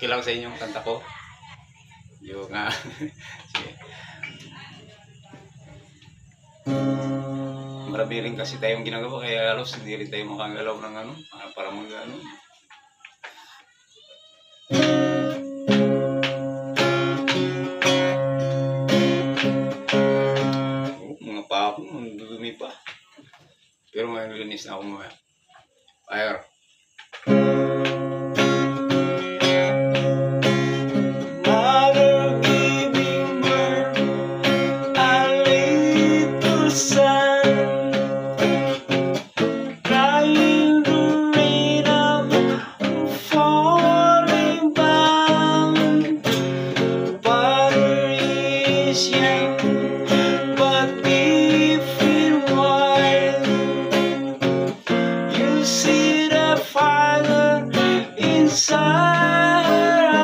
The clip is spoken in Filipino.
Okay lang sa inyong kanta ko? Yung sige. Marami rin kasi tayong ginagawa kaya halos hindi rin tayo makagalaw ng para mag mga pa ako, dudumi pa. Pero may linis na ako mamaya.